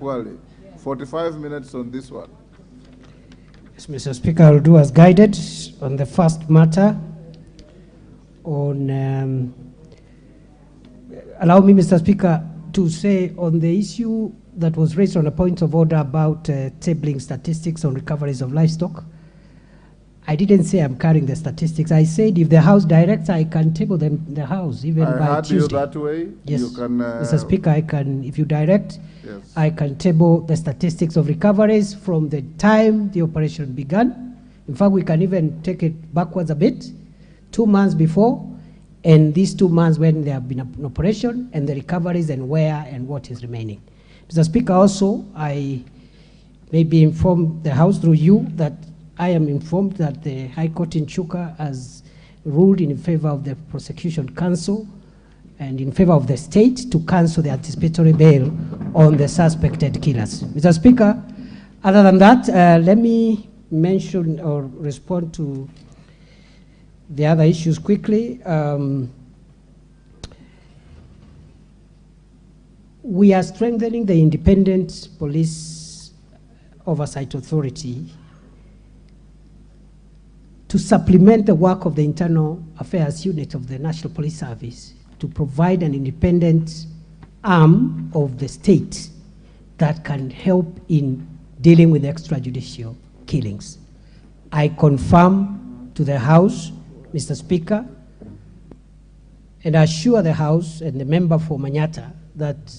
Well, 45 minutes on this one. Yes, Mr. Speaker, I will do as guided on the first matter. Allow me, Mr. Speaker, to say on the issue that was raised on a point of order about tabling statistics on recoveries of livestock. I didn't say I'm carrying the statistics. I said if the House directs, I can table them in the House even by Tuesday. I heard you that way. Yes, you can, Mr. Speaker, I can, if you direct, yes. I can table the statistics of recoveries from the time the operation began. In fact, we can even take it backwards a bit, 2 months before, and these 2 months when there have been an operation, and the recoveries and where and what is remaining. Mr. Speaker, also, I may be informed the House through you that I am informed that the High Court in Chuka has ruled in favor of the Prosecution Council and in favor of the state to cancel the anticipatory bail on the suspected killers. Mr. Speaker, other than that, let me mention or respond to the other issues quickly. We are strengthening the independent police oversight authority to supplement the work of the Internal Affairs Unit of the National Police Service to provide an independent arm of the state that can help in dealing with extrajudicial killings. I confirm to the House, Mr. Speaker, and assure the House and the member for Manyata that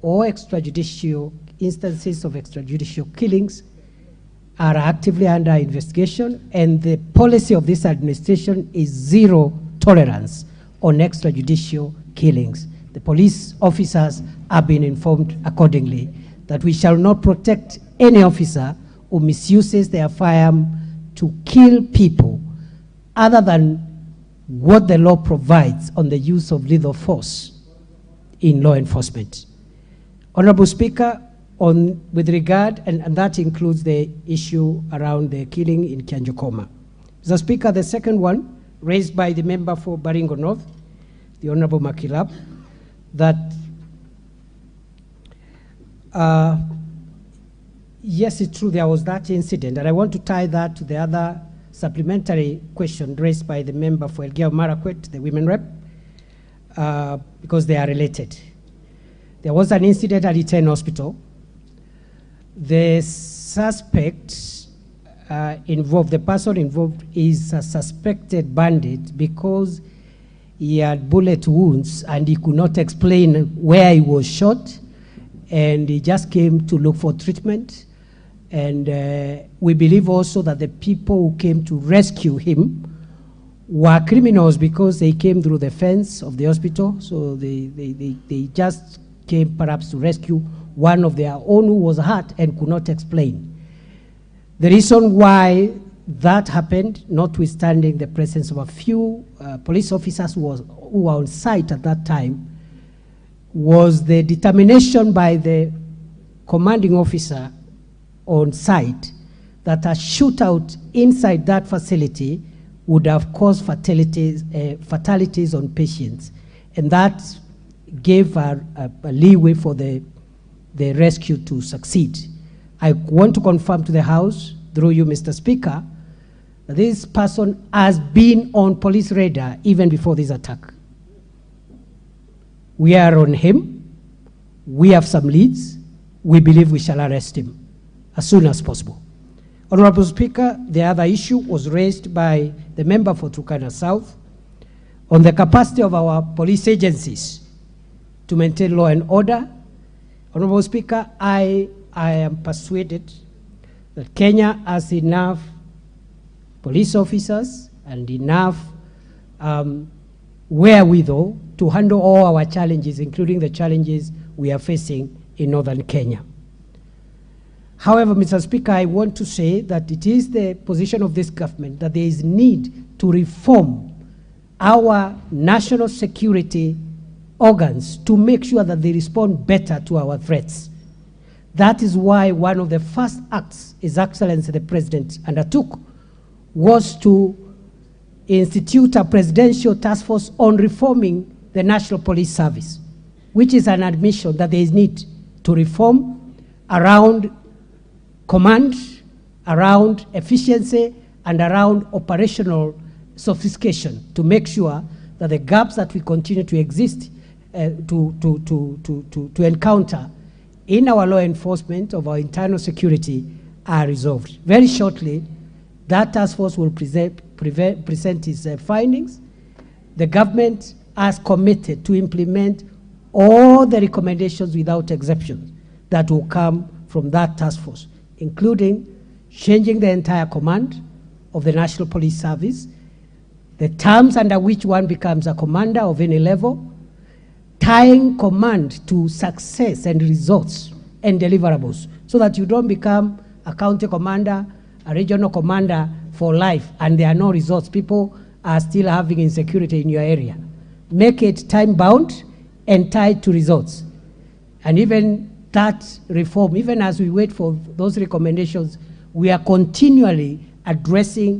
all extrajudicial instances of extrajudicial killings are actively under investigation, and the policy of this administration is zero tolerance on extrajudicial killings. The police officers have been informed accordingly that we shall not protect any officer who misuses their firearm to kill people other than what the law provides on the use of lethal force in law enforcement. Honorable Speaker, with regard, and that includes the issue around the killing in Kianjokoma. Mr. Speaker, the second one, raised by the member for Baringo North, the Honorable Makilap, that yes, it's true there was that incident, and I want to tie that to the other supplementary question raised by the member for Elgeyo Marakwet, the women rep, because they are related. There was an incident at Iten Hospital. The suspect involved, the person involved is a suspected bandit because he had bullet wounds and he could not explain where he was shot, and he just came to look for treatment. And we believe also that the people who came to rescue him were criminals because they came through the fence of the hospital, so they just came perhaps to rescue one of their own who was hurt and could not explain. The reason why that happened, notwithstanding the presence of a few police officers who were on site at that time, was the determination by the commanding officer on site that a shootout inside that facility would have caused fatalities on patients. And that gave a leeway for the rescue to succeed. I want to confirm to the House, through you, Mr. Speaker, that this person has been on police radar even before this attack. We are on him. We have some leads. We believe we shall arrest him as soon as possible. Honorable Speaker, the other issue was raised by the member for Turkana South on the capacity of our police agencies to maintain law and order. Honorable Speaker, I am persuaded that Kenya has enough police officers and enough wherewithal to handle all our challenges, including the challenges we are facing in northern Kenya. However, Mr. Speaker, I want to say that it is the position of this government that there is need to reform our national security organs to make sure that they respond better to our threats. That is why one of the first acts His Excellency the President undertook was to institute a presidential task force on reforming the National Police Service, which is an admission that there is need to reform around command, around efficiency, and around operational sophistication to make sure that the gaps that we continue to exist, to encounter in our law enforcement of our internal security are resolved. Very shortly, that task force will present its findings. The government has committed to implement all the recommendations without exception that will come from that task force, including changing the entire command of the National Police Service, the terms under which one becomes a commander of any level, tying command to success and results and deliverables, so that you don't become a county commander, a regional commander for life, and there are no results. People are still having insecurity in your area. Make it time-bound and tied to results. And even that reform, even as we wait for those recommendations, we are continually addressing